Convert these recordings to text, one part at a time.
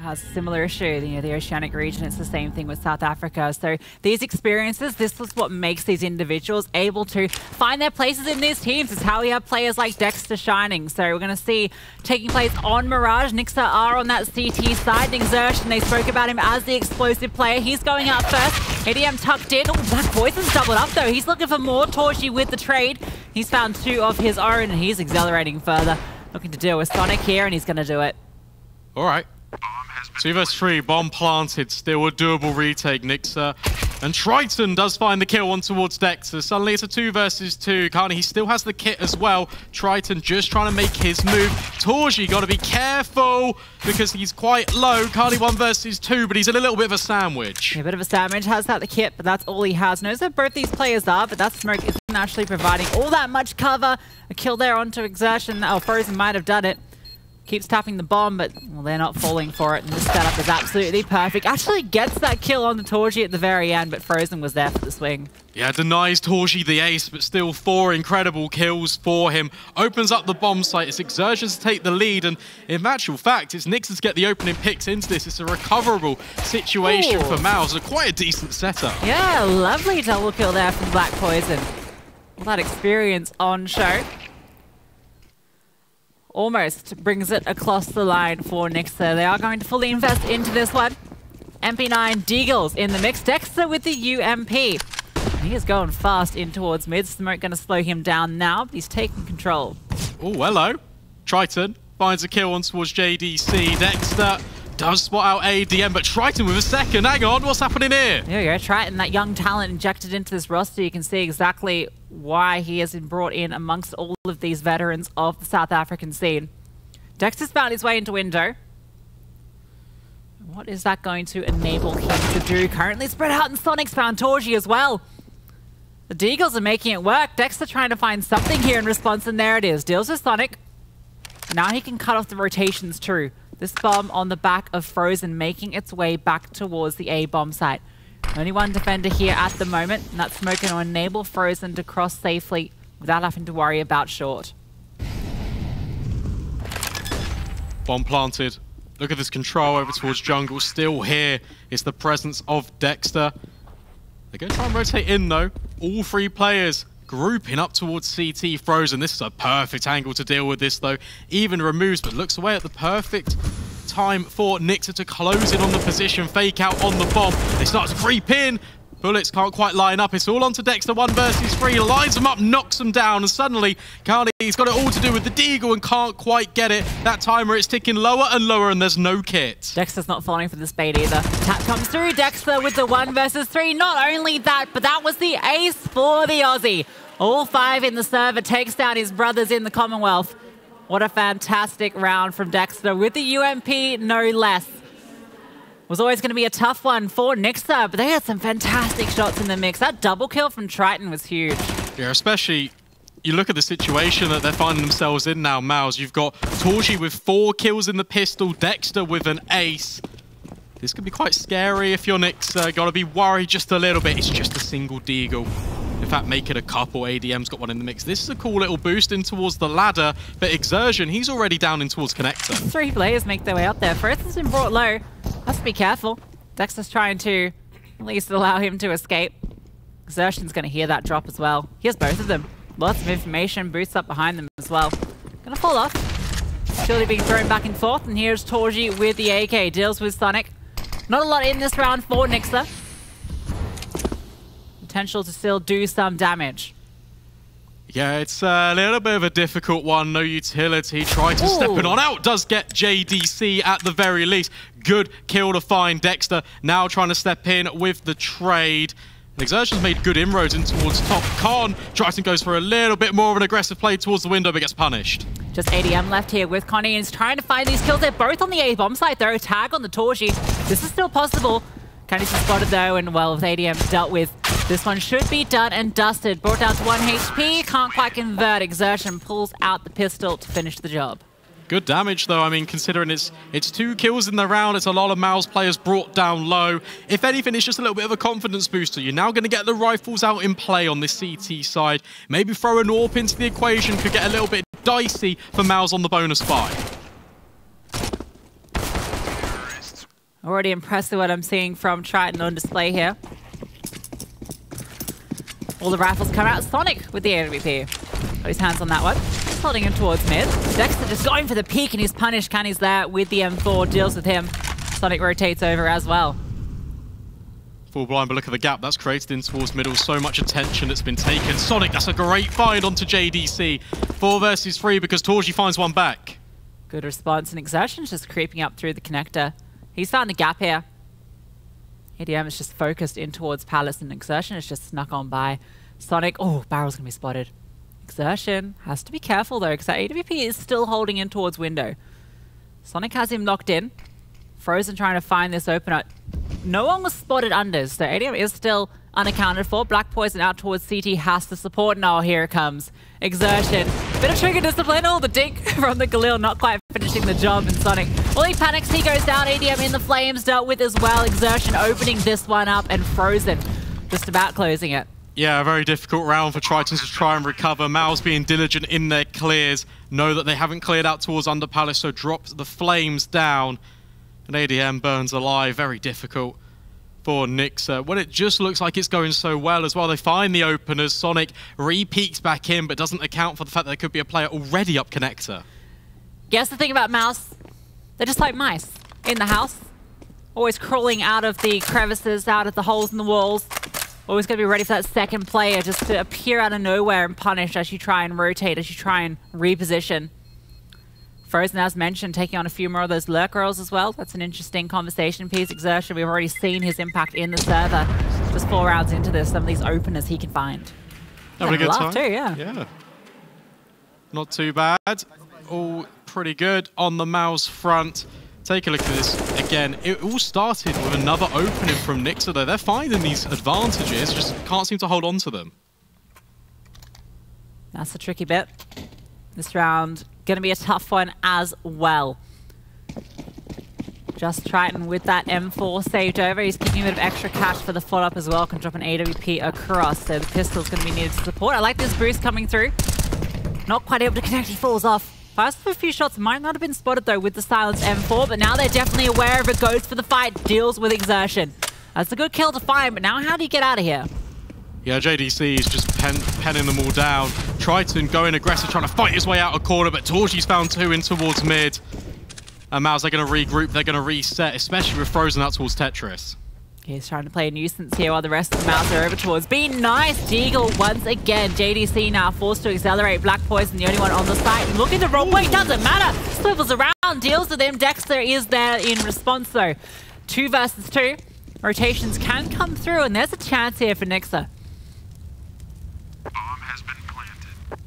has a similar issue. You know, the oceanic region, it's the same thing with South Africa. So these experiences, this is what makes these individuals able to find their places in these teams. It's how we have players like Dexter shining. So we're going to see taking place on Mirage. Nixuh are on that CT side. Nixuh, and they spoke about him as the explosive player. He's going out first. ADM tucked in. Oh, Black Poison's doubled up though. He's looking for more. Torchy with the trade. He's found 2 of his own and he's accelerating further. Looking to deal with Sonic here and he's going to do it. All right. 2 vs 3, bomb planted, still a doable retake, Nixuh. And Triton does find the kill on towards Dexter. Suddenly it's a 2 vs 2. Carney, he still has the kit as well. Triton just trying to make his move. Torgy got to be careful because he's quite low. Carney 1 vs 2, but he's in a little bit of a sandwich. A bit of a sandwich, has that the kit, but that's all he has. Knows that both these players are, but that smoke isn't actually providing all that much cover. A kill there onto Exertion. Oh, Frozen might have done it. Keeps tapping the bomb, but well, they're not falling for it. And this setup is absolutely perfect. Actually gets that kill on the Torgy at the very end, but Frozen was there for the swing. Yeah, denies Torgy the ace, but still 4 incredible kills for him. Opens up the bomb site. It's Exertions to take the lead, and in actual fact, it's Nixuh to get the opening picks into this. It's a recoverable situation for MOUZ. Quite a decent setup. Yeah, lovely double kill there from Black Poison. All that experience on show. Almost brings it across the line for Nixuh. They are going to fully invest into this one. MP9 Deagles in the mix. Dexter with the UMP. He is going fast in towards mid. Smoke going to slow him down now, but he's taking control. Oh, hello. Triton finds a kill on towards JDC. Dexter does spot out ADM, but Triton with a second. Hang on, what's happening here? There you go, Triton, that young talent injected into this roster. You can see exactly why he has been brought in amongst all of these veterans of the South African scene. Dexter's found his way into window. What is that going to enable him to do? Currently spread out, and Sonic's found Torgy as well. The Deagles are making it work. Dexter trying to find something here in response, and there it is. Deals with Sonic. Now he can cut off the rotations too. This bomb on the back of Frozen making its way back towards the A bomb site. Only one defender here at the moment, and that's Smoke going to enable Frozen to cross safely without having to worry about short. Bomb planted. Look at this control over towards jungle. Still here is the presence of Dexter. They're going to try and rotate in though. All 3 players grouping up towards CT. Frozen. This is a perfect angle to deal with this though. Even removes, but looks away at the perfect time for Nixuh to close in on the position. Fake out on the bomb. They start to creep in. Bullets can't quite line up. It's all onto Dexter. 1 vs 3. Lines them up, knocks them down, and suddenly Carney's got it all to do with the Deagle and can't quite get it. That timer is ticking lower and lower, and there's no kit. Dexter's not falling for this bait either. Tap comes through. Dexter with the 1 vs 3. Not only that, but that was the ace for the Aussie. All 5 in the server, takes down his brothers in the Commonwealth. What a fantastic round from Dexter with the UMP, no less. Was always going to be a tough one for Nixuh, but they had some fantastic shots in the mix. That double kill from Triton was huge. Yeah, especially you look at the situation that they're finding themselves in now, MOUZ. You've got Torgy with 4 kills in the pistol, Dexter with an ace. This could be quite scary if you're Nixuh. Got to be worried just a little bit. It's just a single Deagle. In fact, make it a couple. ADM's got one in the mix. This is a cool little boost in towards the ladder, but Exertion, he's already down in towards Connector. 3 players make their way up there. Frozen's been brought low. Must be careful. Dexter's trying to at least allow him to escape. Exertion's going to hear that drop as well. He has both of them. Lots of information. Boosts up behind them as well. Going to fall off. Shieldly being thrown back and forth. And here's Torgy with the AK. Deals with Sonic. Not a lot in this round for Nixuh. Potential to still do some damage. Yeah, it's a little bit of a difficult one. No utility. Triton stepping on out. Does get JDC at the very least. Good kill to find Dexter. Now trying to step in with the trade. Exertion's made good inroads in towards top con. Triton goes for a little bit more of an aggressive play towards the window, but gets punished. Just ADM left here with Connie, and he's trying to find these kills. They're both on the A bomb site though. Tag on the Torgy. This is still possible. Connie's spotted though, and well, with ADM dealt with, this one should be done and dusted. Brought down to 1 HP. Can't quite convert. Exertion pulls out the pistol to finish the job. Good damage, though. I mean, considering it's 2 kills in the round, it's a lot of MOUZ players brought down low. If anything, it's just a little bit of a confidence booster. You're now going to get the rifles out in play on this CT side. Maybe throw an AWP into the equation could get a little bit dicey for MOUZ on the bonus 5. Already impressed with what I'm seeing from Triton on display here. All the rifles come out. Sonic with the AWP. Got his hands on that one. Holding him towards mid. Dexter just going for the peek and he's punished. Canny's there with the M4. Deals with him. Sonic rotates over as well. Full blind, but look at the gap that's created in towards middle. So much attention that's been taken. Sonic, that's a great find onto JDC. 4 versus 3 because Torji finds one back. Good response. And Exertion's just creeping up through the connector. He's found a gap here. ADM is just focused in towards Palace and Exertion is just snuck on by. Sonic, oh, Barrel's going to be spotted. Exertion has to be careful though because that AWP is still holding in towards window. Sonic has him knocked in. Frozen trying to find this opener. No one was spotted unders, so ADM is still unaccounted for. Black Poison out towards CT has to support. No, here it comes. Exertion. Bit of trigger discipline. Oh, the dink from the Galil not quite finishing the job. And Sonic, well, he panics. He goes down. ADM in the flames dealt with as well. Exertion opening this one up and Frozen just about closing it. Yeah, a very difficult round for Tritons to try and recover. MOUZ being diligent in their clears. Know that they haven't cleared out towards Under Palace, so drop the flames down. And ADM burns alive. Very difficult for Nixuh. When it just looks like it's going so well as well. They find the openers. Sonic re-peeks back in, but doesn't account for the fact that there could be a player already up connector. Guess the thing about MOUZ, they're just like mice in the house. Always crawling out of the crevices, out of the holes in the walls. Always going to be ready for that second player just to appear out of nowhere and punish as you try and rotate, as you try and reposition. Frozen, as mentioned, taking on a few more of those lurk rolls as well. That's an interesting conversation piece. Exertion, we've already seen his impact in the server. Just 4 rounds into this, some of these openers he can find. Having a good time. Too, yeah. Yeah. Not too bad. All pretty good on the MOUZ front. Take a look at this again. It all started with another opening from Nixuh, though. They're finding these advantages, just can't seem to hold on to them. That's the tricky bit. This round going to be a tough one as well. Just Triton with that M4 saved over. He's keeping a bit of extra cash for the follow-up as well. Can drop an AWP across, so the pistol's going to be needed to support. I like this boost coming through. Not quite able to connect. He falls off. Fires for a few shots. Might not have been spotted though with the silenced M4, but now they're definitely aware of it. Goes for the fight. Deals with Exertion. That's a good kill to find, but now how do you get out of here? Yeah, JDC is just penning them all down. Triton going aggressive, trying to fight his way out of corner, but Torji's found 2 in towards mid. And MOUZ, they're going to regroup, they're going to reset, especially with Frozen out towards Tetris. He's trying to play a nuisance here while the rest of the MOUZ are over towards B. Nice Deagle once again. JDC now forced to accelerate. Black Poison, the only one on the site. Looking the wrong way, doesn't matter. Swivels around, deals with him. Dexter is there in response though. 2 versus 2. Rotations can come through, and there's a chance here for Nixuh.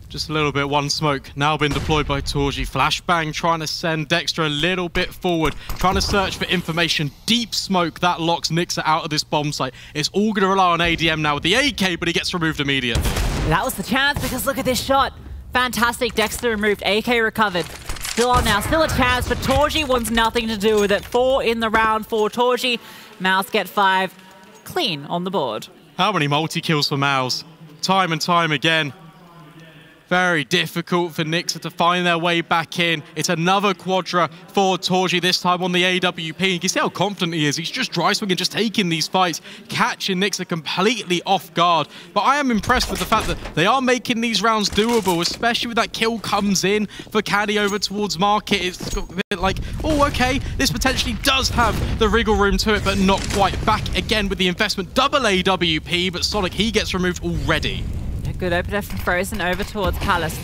Just a little bit, one smoke, now been deployed by Torji. Flashbang trying to send Dexter a little bit forward, trying to search for information. Deep smoke, that locks Nixuh out of this bomb site. It's all going to rely on ADM now with the AK, but he gets removed immediately. That was the chance, because look at this shot. Fantastic, Dexter removed, AK recovered. Still on now, still a chance, but Torji wants nothing to do with it. 4 in the round for Torji. MOUZ get 5, clean on the board. How many multi-kills for MOUZ? Time and time again. Very difficult for Nixuh to find their way back in. It's another quadra for Torji, this time on the AWP. You can see how confident he is. He's just dry swinging, just taking these fights, catching Nixuh completely off guard. But I am impressed with the fact that they are making these rounds doable, especially with that kill comes in for Caddy over towards Market. It's got a bit like, oh, okay, this potentially does have the wriggle room to it, but not quite. Back again with the investment. Double AWP, but Sonic, he gets removed already. Good opener from Frozen over towards Palace.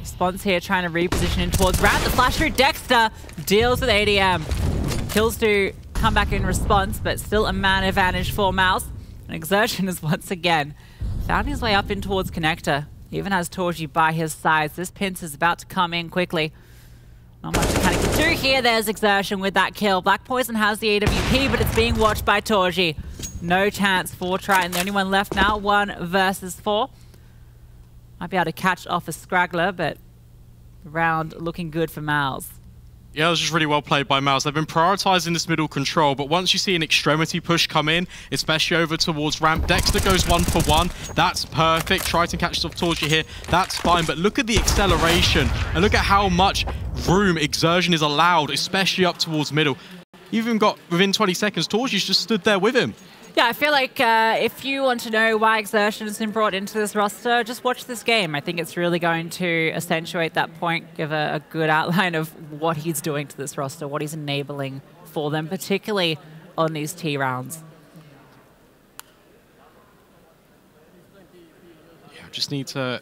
Response here trying to reposition in towards Rat. The flash through Dexter deals with ADM. Kills do come back in response, but still a man advantage for MOUZ. And Exertion is once again found his way up in towards Connector. Even has Torji by his sides. This pinch is about to come in quickly. Not much to kind of get through here. There's Exertion with that kill. Black Poison has the AWP, but it's being watched by Torji. No chance for Triton. The only one left now, 1 versus 4. Might be able to catch off a Scraggler, but the round looking good for MOUZ. Yeah, it was just really well played by MOUZ. They've been prioritizing this middle control, but once you see an extremity push come in, especially over towards ramp, Dexter goes 1 for 1. That's perfect. Triton catches off Torji here. That's fine, but look at the acceleration and look at how much room Exertion is allowed, especially up towards middle. You even got within 20 seconds, Torji's just stood there with him. Yeah, I feel like if you want to know why Exertion has been brought into this roster, just watch this game. I think it's really going to accentuate that point, give a good outline of what he's doing to this roster, what he's enabling for them, particularly on these T rounds. Yeah, just need to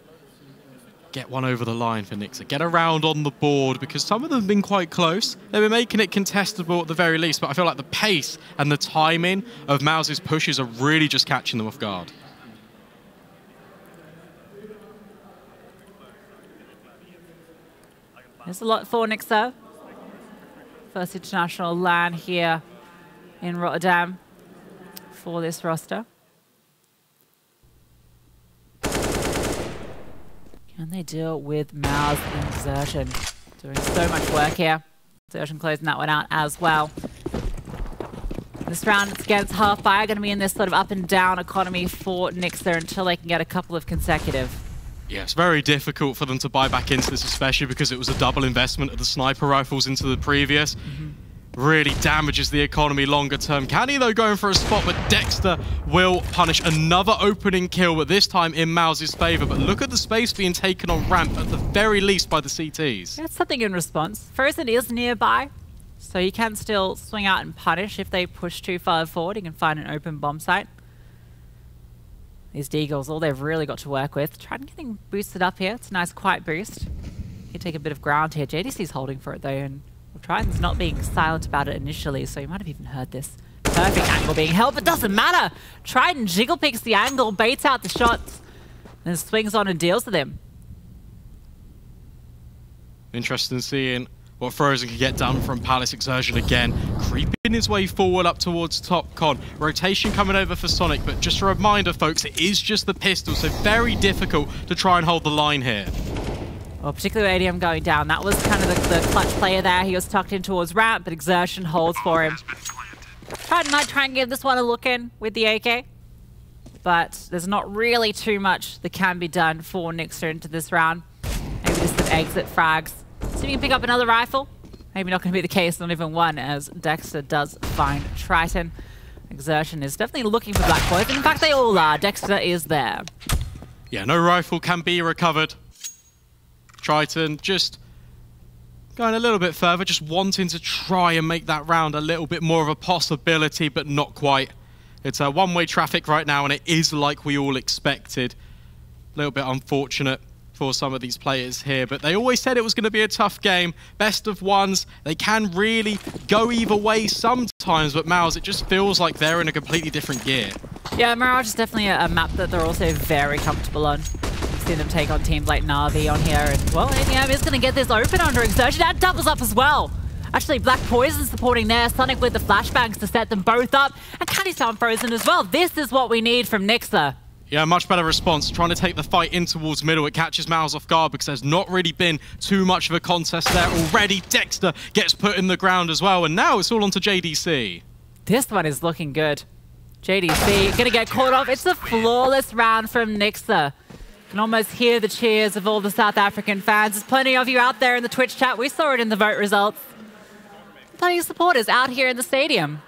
get one over the line for Nixuh. Get around on the board, because some of them have been quite close. They've been making it contestable at the very least, but I feel like the pace and the timing of MOUZ's pushes are really just catching them off guard. There's a lot for Nixuh. First international LAN here in Rotterdam for this roster. Can they deal with MOUZ and Exertion? Doing so much work here. Exertion closing that one out as well. This round it's against Halffire, going to be in this sort of up and down economy for Nixuh until they can get a couple of consecutive. Yeah, it's very difficult for them to buy back into this, especially because it was a double investment of the sniper rifles into the previous. Really damages the economy longer term. Can he, though, going for a spot, but dexter will punish another opening kill, but this time in MOUZ's favor. But look at the space being taken on ramp, at the very least by the CTs. That's something in response. Frozen is nearby, so he can still swing out and punish if they push too far forward. He can find an open bomb site. These Deagles, all they've really got to work with. Trident getting boosted up here. It's a nice quiet boost. He can take a bit of ground here. JDC's holding for it, though, and Triton's not being silent about it initially, so you might have even heard this. Perfect angle being held, but doesn't matter. Triton jiggle picks the angle, baits out the shots, and swings on and deals with him. Interesting seeing what Frozen can get done from Palace. Exertion again, creeping his way forward up towards top con. Rotation coming over for Sonic, but just a reminder, folks, it is just the pistol, so very difficult to try and hold the line here. Well, particularly with ADM going down, that was kind of the clutch player there. He was tucked in towards ramp, but Exertion holds for him. Triton might try and give this one a look in with the AK, but there's not really too much that can be done for Nixuh into this round. Maybe just some exit frags. See if you can pick up another rifle. Maybe not going to be the case, not even one, as Dexter does find Triton. Exertion is definitely looking for Black Poison. In fact, they all are. Dexter is there. Yeah, no rifle can be recovered. Triton just going a little bit further, just wanting to try and make that round a little bit more of a possibility, but not quite. It's a one-way traffic right now, and it is like we all expected. A little bit unfortunate for some of these players here, but they always said it was going to be a tough game. Best of ones, they can really go either way sometimes, but MOUZ, it just feels like they're in a completely different gear. Yeah, Mirage is definitely a map that they're also very comfortable on. See them take on teams like Na'Vi on here, and well, ADM is going to get this open under Exertion. That doubles up as well. Actually, Black Poison supporting there. Sonic with the flashbangs to set them both up, and Caddy's found Frozen as well. This is what we need from Nixuh. Yeah, much better response. Trying to take the fight in towards middle. It catches MOUZ off guard because there's not really been too much of a contest there already. Dexter gets put in the ground as well, and now it's all onto JDC. This one is looking good. JDC going to get caught off. It's a flawless round from Nixuh. You can almost hear the cheers of all the South African fans. There's plenty of you out there in the Twitch chat. We saw it in the vote results. Plenty of supporters out here in the stadium.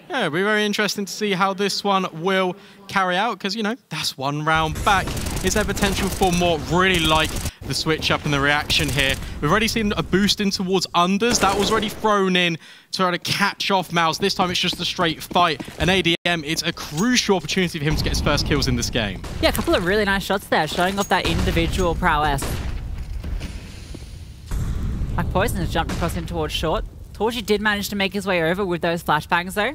Yeah, it'll be very interesting to see how this one will carry out, because, you know, that's one round back. Is there potential for more? Really like the switch up and the reaction here. We've already seen a boost in towards unders. That was already thrown in to try to catch off MOUZ. This time it's just a straight fight. And ADM, it's a crucial opportunity for him to get his first kills in this game. Yeah, a couple of really nice shots there, showing off that individual prowess. Black Poison has jumped across in towards short. Torji did manage to make his way over with those flashbangs, though.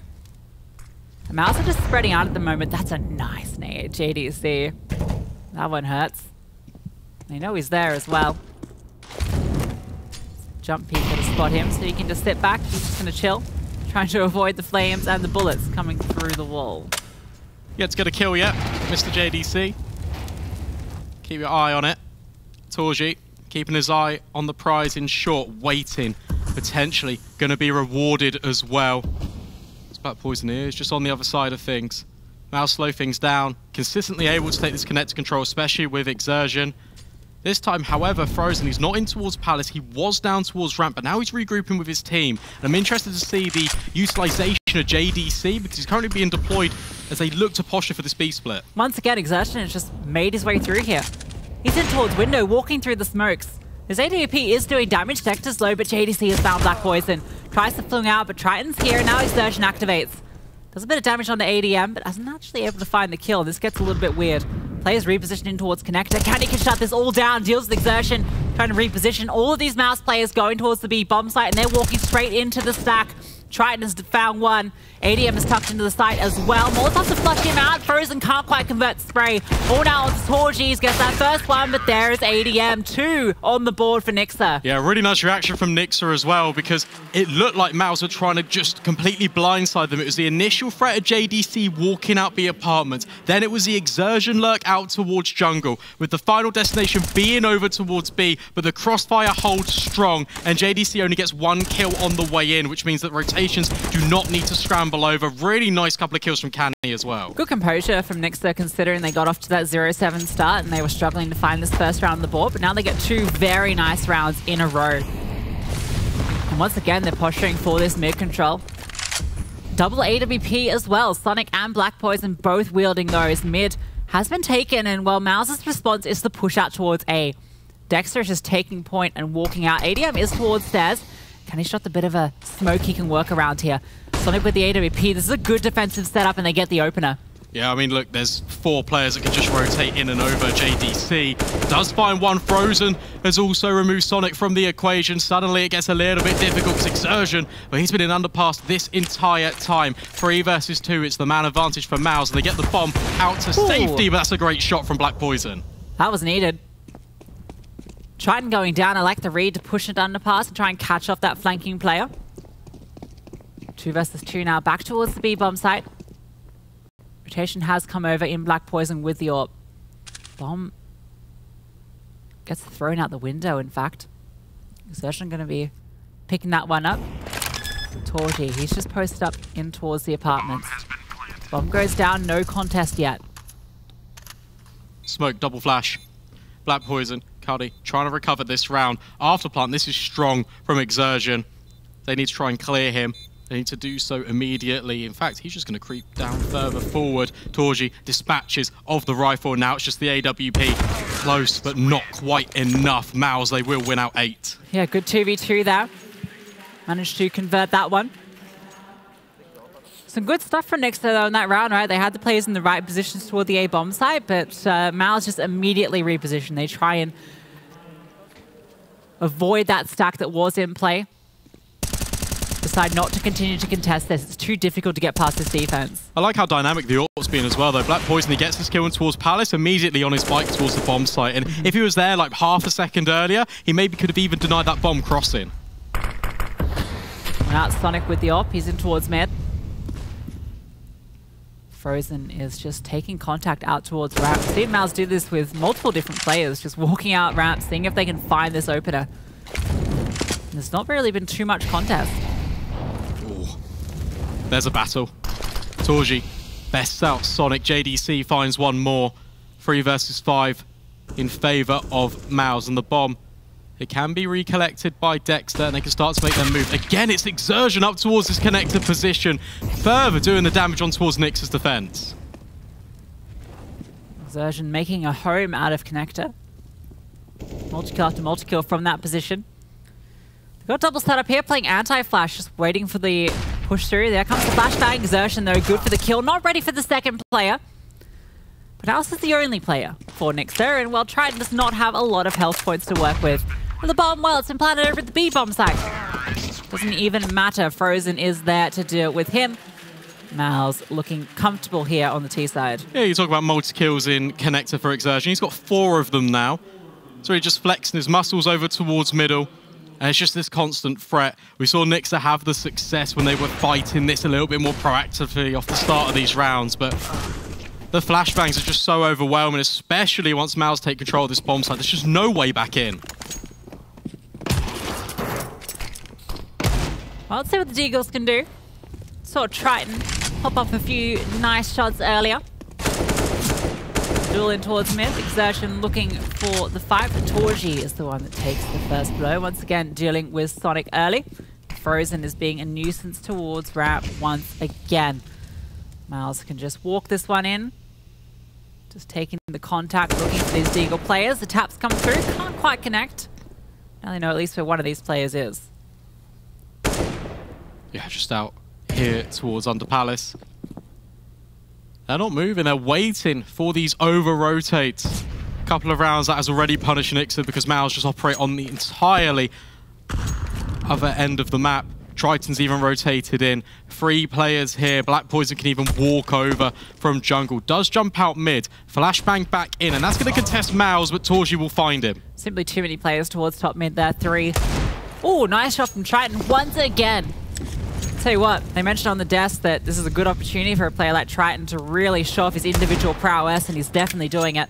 The MOUZ are just spreading out at the moment. That's a nice nade, JDC. That one hurts. They know he's there as well. Jump peek to spot him, so you can just sit back. He's just going to chill, trying to avoid the flames and the bullets coming through the wall. Yet to get a kill yet, Mr. JDC. Keep your eye on it. Torji keeping his eye on the prize in short, waiting. Potentially going to be rewarded as well. Black Poison is just on the other side of things. MOUZ slow things down. Consistently able to take this connector control, especially with Exertion. This time, however, Frozen, he's not in towards Palace. He was down towards ramp, but now he's regrouping with his team. And I'm interested to see the utilization of JDC because he's currently being deployed as they look to posture for this B split. Once again, Exertion has just made his way through here. He's in towards window, walking through the smokes. His AWP is doing damage. Dexter's low, but JDC has found Black Poison. Tries to fling out, but Triton's here, and now Exertion activates. Does a bit of damage on the ADM, but isn't actually able to find the kill. This gets a little bit weird. Players repositioning towards Connector. Candy can shut this all down. Deals with Exertion. Trying to reposition. All of these MOUZ players going towards the B bomb site, and they're walking straight into the stack. Triton has found one. ADM is tucked into the site as well. Molotov to flush him out. Frozen can't quite convert the spray. All now onto Torgies. Gets that first one, but there's ADM. 2 on the board for Nixuh. Yeah, really nice reaction from Nixuh as well, because it looked like MOUZ were trying to just completely blindside them. It was the initial threat of JDC walking out B apartment. Then it was the Exertion lurk out towards jungle, with the final destination being over towards B, but the crossfire holds strong, and JDC only gets 1 kill on the way in, which means that rotations do not need to scramble over. Really nice couple of kills from Canny as well. Good composure from Nixuh, considering they got off to that 0-7 start and they were struggling to find this first round on the board, but now they get 2 very nice rounds in a row. And once again, they're posturing for this mid control. Double AWP as well. Sonic and Black Poison both wielding those. Mid has been taken, and well, MOUZ's response is to push out towards A. Dexter is just taking point and walking out. ADM is towards stairs. Canny shot a bit of a smoke he can work around here. Sonic with the AWP. This is a good defensive setup, and they get the opener. Yeah, I mean, look, there's 4 players that can just rotate in and over. JDC does find one. Frozen has also removed Sonic from the equation. Suddenly, it gets a little bit difficult because Exertion, but he's been in underpass this entire time. 3 versus 2, it's the man advantage for MOUZ, and they get the bomb out to safety, but that's a great shot from Black Poison. That was needed. Triton going down. I like the read to push it underpass and try and catch off that flanking player. 2 versus 2 now, back towards the B bomb site. Rotation has come over in Black Poison with the AWP. Bomb gets thrown out the window, in fact. Exertion going to be picking that one up. Torgi, he's just posted up in towards the apartments. Bomb goes down, no contest yet. Smoke, double flash. Black Poison, Cuddy trying to recover this round. After plant, this is strong from Exertion. They need to try and clear him. They need to do so immediately. In fact, he's just going to creep down further forward. Torgi dispatches of the rifle. Now it's just the AWP. Close, but not quite enough. MOUZ, they will win out 8. Yeah, good 2v2 there. Managed to convert that one. Some good stuff from Nixuh, though, in that round, right? They had the players in the right positions toward the A bomb site, but MOUZ just immediately repositioned. They try and avoid that stack that was in play. Decide not to continue to contest this. It's too difficult to get past this defense. I like how dynamic the AWP's been as well, though. Black Poison, he gets this kill towards Palace, immediately on his bike towards the bomb site. And if he was there like half a second earlier, he maybe could have even denied that bomb crossing. Now it's Sonic with the AWP. He's in towards mid. Frozen is just taking contact out towards ramp. I've seen MOUZ do this with multiple different players, just walking out ramp, seeing if they can find this opener. And there's not really been too much contest. Ooh. There's a battle. Torgi bests out Sonic. JDC finds one more. 3 versus 5 in favor of MOUZ, and the bomb, it can be recollected by Dexter, and they can start to make their move. Again, it's Exertion up towards this connector position, further doing the damage on towards Nix's defense. Exertion making a home out of connector. Multi-kill after multi-kill from that position. They've got double setup here, playing anti-flash, just waiting for the push through. There comes the flashbang. Exertion, though, good for the kill. Not ready for the second player. But House is the only player for Nixuh, and well, Triton does not have a lot of health points to work with. And the bomb, well, it's been planted over at the B bomb site. Doesn't even matter. Frozen is there to deal with him. MOUZ looking comfortable here on the T side. Yeah, you talk about multi-kills in connector for Exertion. He's got 4 of them now. So he's just flexing his muscles over towards middle. And it's just this constant threat. We saw Nixuh have the success when they were fighting this a little bit more proactively off the start of these rounds, but the flashbangs are just so overwhelming, especially once MOUZ take control of this bomb site. There's just no way back in. Well, let's see what the Deagles can do. Saw Triton pop off a few nice shots earlier. Duel in towards mid. Exertion looking for the fight, but Torji is the one that takes the first blow. Once again, dealing with Sonic early. Frozen is being a nuisance towards ramp once again. MOUZ can just walk this one in. Just taking the contact, looking for these Deagle players. The taps come through, can't quite connect. Now they know at least where one of these players is. Yeah, just out here towards Under Palace. They're not moving, they're waiting for these over-rotates. A couple of rounds that has already punished Nixuh because MOUZ just operate on the entirely other end of the map. Triton's even rotated in. 3 players here. Black Poison can even walk over from jungle. Does jump out mid. Flashbang back in, and that's going to contest MOUZ, but Torji will find him. Simply too many players towards top mid there. 3. Oh, nice shot from Triton once again. Tell you what, they mentioned on the desk that this is a good opportunity for a player like Triton to really show off his individual prowess, and he's definitely doing it.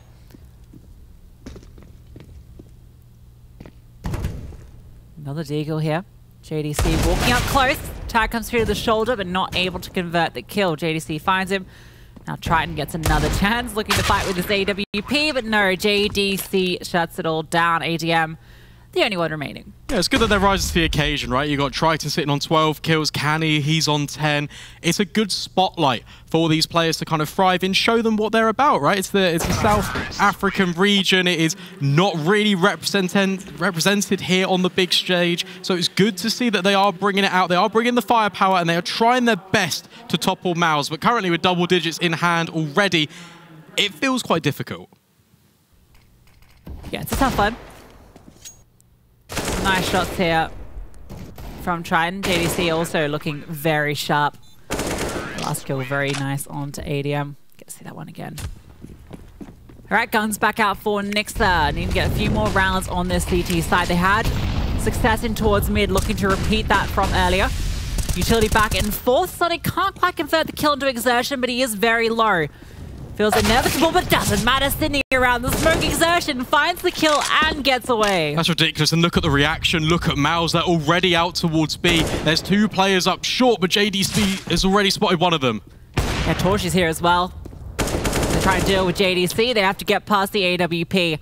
Another Deagle here. JDC walking up close. Tag comes through to the shoulder, but not able to convert the kill. JDC finds him. Now Triton gets another chance, looking to fight with his AWP, but no, JDC shuts it all down. ADM, the only one remaining. Yeah, it's good that they're rising to the occasion, right? You got Triton sitting on 12 kills, Canny, he's on 10. It's a good spotlight for these players to kind of thrive in, show them what they're about, right? It's the South African region. It is not really represented here on the big stage. So it's good to see that they are bringing it out. They are bringing the firepower, and they are trying their best to topple MOUZ. But currently with double digits in hand already, it feels quite difficult. Yeah, it's a tough one. Nice shots here from Triton. JDC also looking very sharp. Last kill very nice onto ADM. Get to see that one again. Alright, guns back out for Nixuh. Need to get a few more rounds on this CT side. They had success in towards mid, looking to repeat that from earlier. Utility back in fourth. Sonic can't quite convert the kill into Exertion, but he is very low. Feels inevitable, but doesn't matter. Sydney around the smoke. Exertion finds the kill and gets away. That's ridiculous. And look at the reaction. Look at MOUZ. They're already out towards B. There's 2 players up short, but JDC has already spotted one of them. Yeah, Torch is here as well. They try and deal with JDC. They have to get past the AWP.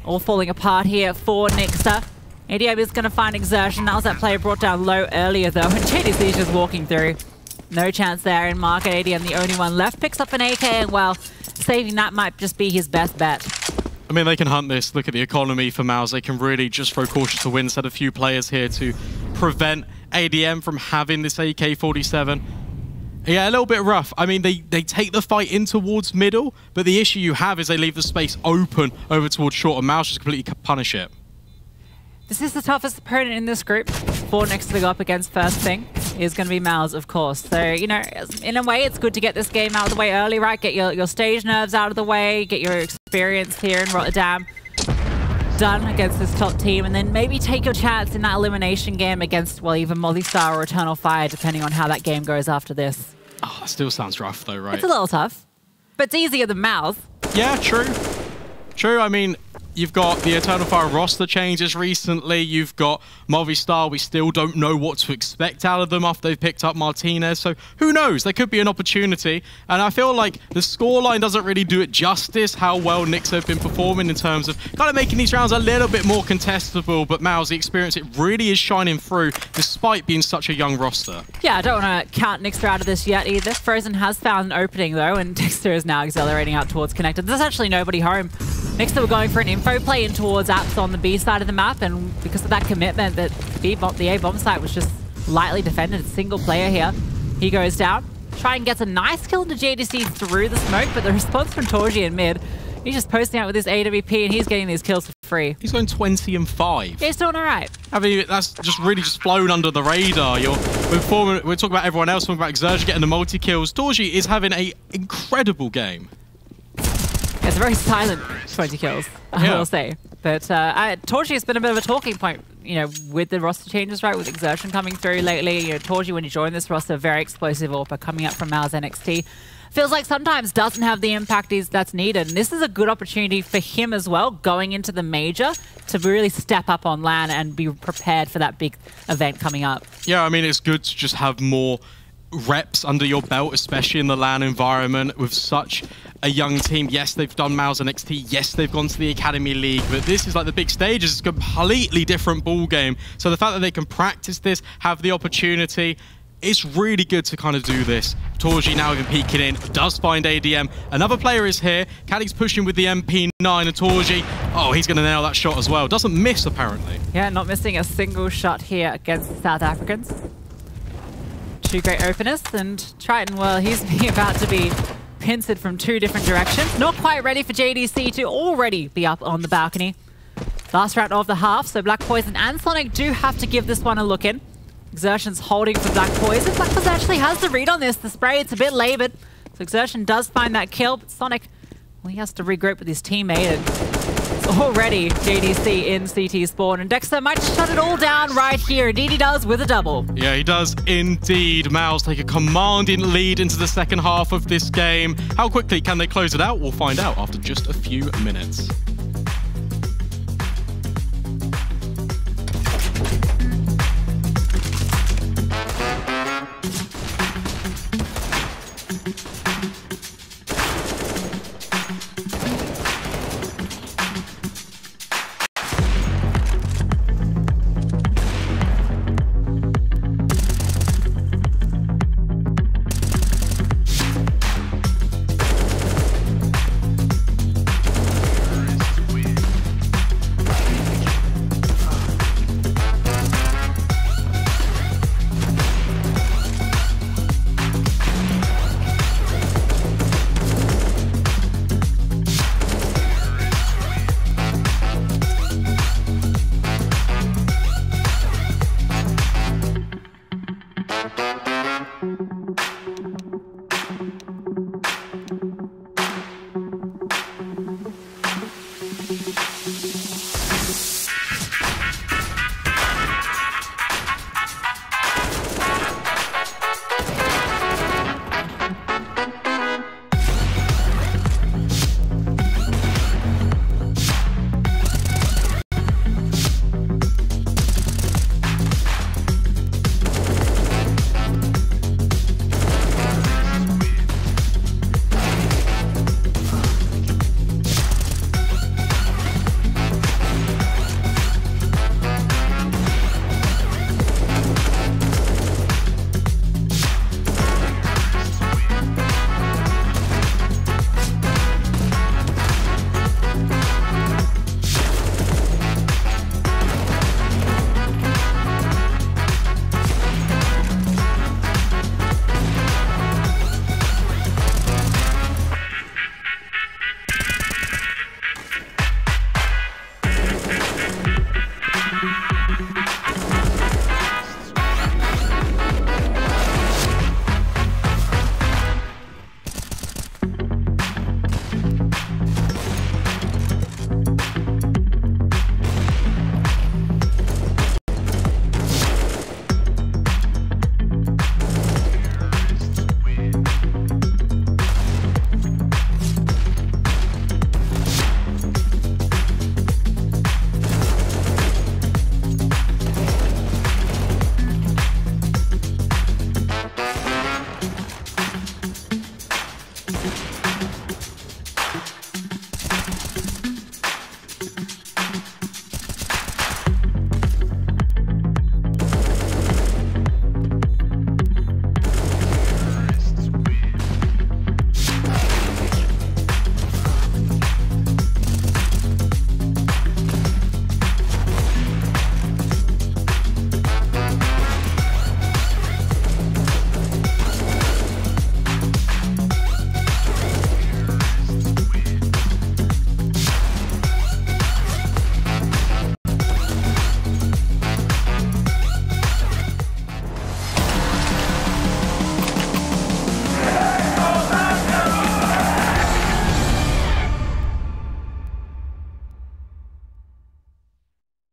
All falling apart here for Nixuh. ADM is going to find Exertion. That was that player brought down low earlier, though, and JDC is just walking through. No chance there in market. ADM, the only one left, picks up an AK, and well, saving that might just be his best bet. I mean, they can hunt this. Look at the economy for MOUZ. They can really just throw caution to win. Set a few players here to prevent ADM from having this AK-47. Yeah, a little bit rough. I mean, they take the fight in towards middle, but the issue you have is they leave the space open over towards short, and MOUZ just completely punish it. This is the toughest opponent in this group. For Nixuh to go up against first thing is going to be MOUZ, of course. So, you know, in a way, it's good to get this game out of the way early, right? Get your stage nerves out of the way, get your experience here in Rotterdam done against this top team, and then maybe take your chance in that elimination game against, well, either Multistar or Eternal Fire, depending on how that game goes after this. Oh, that still sounds rough, though, right? It's a little tough, but it's easier than MOUZ. Yeah, true. True, I mean, you've got the Eternal Fire roster changes recently. You've got Movistar. We still don't know what to expect out of them after they've picked up Martinez. So who knows? There could be an opportunity. And I feel like the scoreline doesn't really do it justice how well Nixuh have been performing in terms of kind of making these rounds a little bit more contestable. But MOUZ, the experience, it really is shining through despite being such a young roster. Yeah, I don't want to count Nixuh out of this yet either. Frozen has found an opening though, and Dexter is now accelerating out towards Connected. There's actually nobody home. Nixuh were going for an info play in towards Apps on the B side of the map, and because of that commitment, that the A bomb site was just lightly defended. Single player here. He goes down. Try and gets a nice kill into JDC through the smoke, but the response from Torji in mid, he's just posting out with his AWP and he's getting these kills for free. He's going 20 and 5. He's doing all right. I mean, that's just really just flown under the radar. We're talking about everyone else, talking about Exertion getting the multi-kills. Torji is having an incredible game. It's a very silent 20 kills, I will say. But Torji has been a bit of a talking point, you know, with the roster changes, right? With Exertion coming through lately. You know, Torji, when he joined this roster, very explosive AWP coming up from MOUZ NXT. Feels like sometimes doesn't have the impact that's needed. And this is a good opportunity for him as well, going into the major, to really step up on LAN and be prepared for that big event coming up. Yeah, I mean, it's good to just have more reps under your belt, especially in the LAN environment with such a young team. Yes, they've done MOUZ and NXT. Yes, they've gone to the Academy League. But this is like the big stages. It's a completely different ball game. So the fact that they can practice this, have the opportunity, it's really good to kind of do this. Torji now even peeking in, does find ADM. Another player is here. Caddy's pushing with the MP9 and Torji. Oh, he's going to nail that shot as well. Doesn't miss, apparently. Yeah, not missing a single shot here against the South Africans. Two great openers, and Triton, well, he's about to be pincered from two different directions. Not quite ready for JDC to already be up on the balcony. Last round of the half, so Black Poison and Sonic do have to give this one a look in. Exertion's holding for Black Poison. Black Poison actually has the read on this. The spray, it's a bit labored. So Exertion does find that kill, but Sonic, well, he has to regroup with his teammate. And it's already JDC in CT spawn. And Dexter might shut it all down right here. Indeed he does with a double. Yeah, he does indeed. MOUZ take a commanding lead into the second half of this game. How quickly can they close it out? We'll find out after just a few minutes.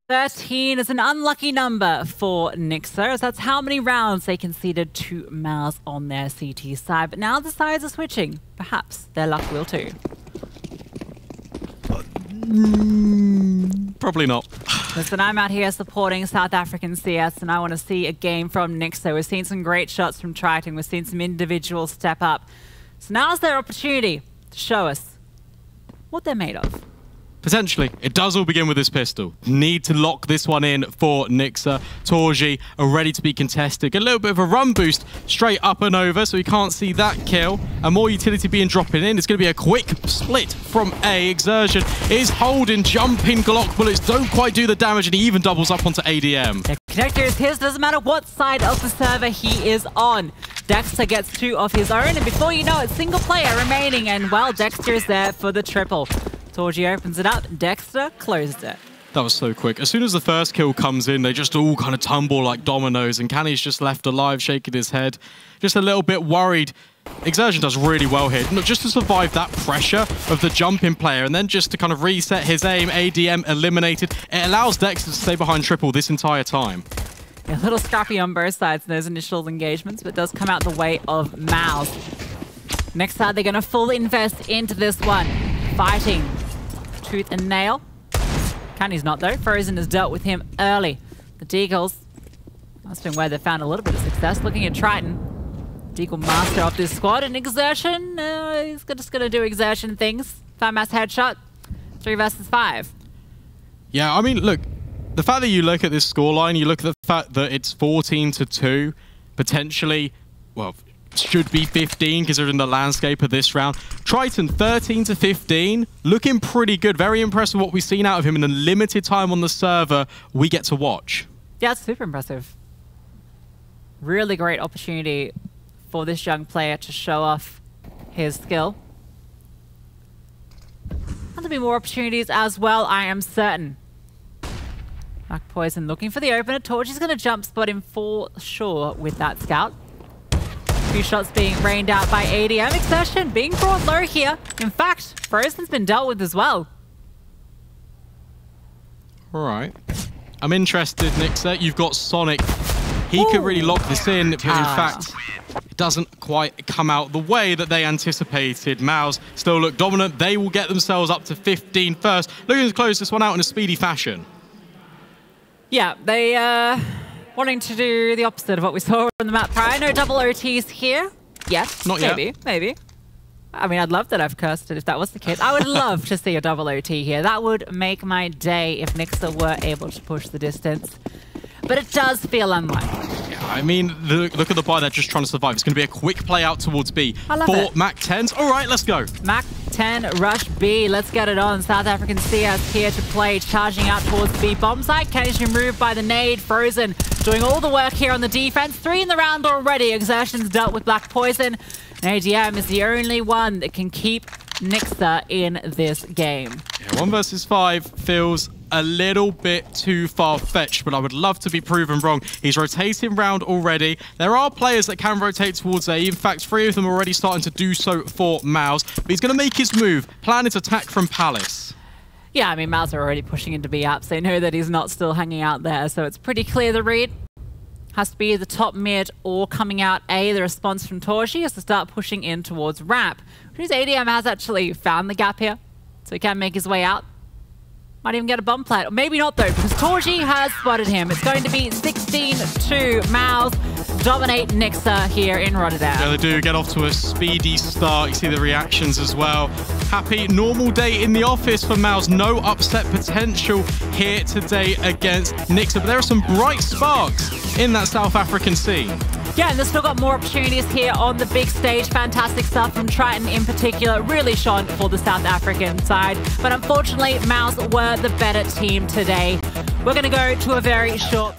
$13 is an unlucky number for Nixuh, as that's how many rounds they conceded to MOUZ on their CT side. But now the sides are switching. Perhaps their luck will too. Probably not. Listen, I'm out here supporting South African CS, and I want to see a game from Nixuh. We've seen some great shots from Triton. We've seen some individuals step up. So now's their opportunity. to show us what they're made of. Potentially. It does all begin with this pistol. Need to lock this one in for Nixuh. Torji are ready to be contested. Get a little bit of a run boost straight up and over, so we can't see that kill. And more utility being dropping in. It's going to be a quick split from A. Exertion is holding. Jumping Glock bullets don't quite do the damage, and he even doubles up onto ADM. The connector is his. Doesn't matter what side of the server he is on. Dexter gets 2 of his own, and before you know it, single player remaining. And, well, Dexter is there for the triple. Torji opens it up, Dexter closed it. That was so quick. As soon as the first kill comes in, they just all kind of tumble like dominoes, and Canny's just left alive, shaking his head. Just a little bit worried. Exertion does really well here, not just to survive that pressure of the jumping player, and then just to kind of reset his aim. ADM eliminated. It allows Dexter to stay behind triple this entire time. A little scrappy on both sides in those initial engagements, but it does come out the way of MOUZ. Next side, they're going to fully invest into this one. Fighting tooth and nail. Canny's not, though. Frozen has dealt with him early. The Deagles, that's been where they found a little bit of success. Looking at Triton. Deagle master of this squad. And Exertion, he's just going to do Exertion things. 5-mass headshot. 3 versus 5. Yeah, I mean, look, the fact that you look at this scoreline, you look at the fact that it's 14-2, potentially, well, should be 15 considering the landscape of this round. Triton 13-15, looking pretty good. Very impressed with what we've seen out of him in the limited time on the server we get to watch. Yeah, it's super impressive. Really great opportunity for this young player to show off his skill. And there'll be more opportunities as well, I am certain. Black Poison looking for the opener. Torji's going to jump spot him for sure with that scout. Few shots being rained out by ADM. Exertion being brought low here. In fact, Frozen's been dealt with as well. All right. I'm interested, Nixuh. You've got Sonic. He could really lock this in, but in fact, it doesn't quite come out the way that they anticipated. MOUZ still look dominant. They will get themselves up to 15 first. Looking to close this one out in a speedy fashion. Yeah, they wanting to do the opposite of what we saw on the map prior. No double OTs here. Yes, not maybe, yet. Maybe. I mean, I'd love that I've cursed it if that was the case. I would love to see a double OT here. That would make my day if Nixuh were able to push the distance. But it does feel unlikely. Yeah, I mean, look at the buy. They're just trying to survive. It's going to be a quick play out towards B. I love it. Mac 10s. All right, let's go. Mac 10, rush B. Let's get it on. South African CS here to play, charging out towards B bomb site. Canny's removed by the nade. Frozen doing all the work here on the defense. 3 in the round already. Exertion's dealt with Black Poison. And ADM is the only one that can keep Nixuh in this game. Yeah, 1 versus 5 feels a little bit too far-fetched, but I would love to be proven wrong. He's rotating round already. There are players that can rotate towards A. In fact, 3 of them are already starting to do so for MOUZ. But he's going to make his move. Plan is attack from Palace. Yeah, I mean, MOUZ are already pushing into B apps. They know that he's not still hanging out there, so it's pretty clear the read. Has to be the top mid or coming out A. The response from Torji is to start pushing in towards ramp. Which means ADM has actually found the gap here, so he can make his way out. Might even get a bomb plant. Or maybe not, though, because Torji has spotted him. It's going to be 16-2. MOUZ dominate Nixuh here in Rotterdam. Yeah, they do get off to a speedy start. You see the reactions as well. Happy, normal day in the office for MOUZ. No upset potential here today against Nixuh. But there are some bright sparks in that South African scene. Yeah, and they've still got more opportunities here on the big stage. Fantastic stuff from Triton in particular. Really shone for the South African side. But unfortunately, MOUZ were the better team today. We're going to go to a very short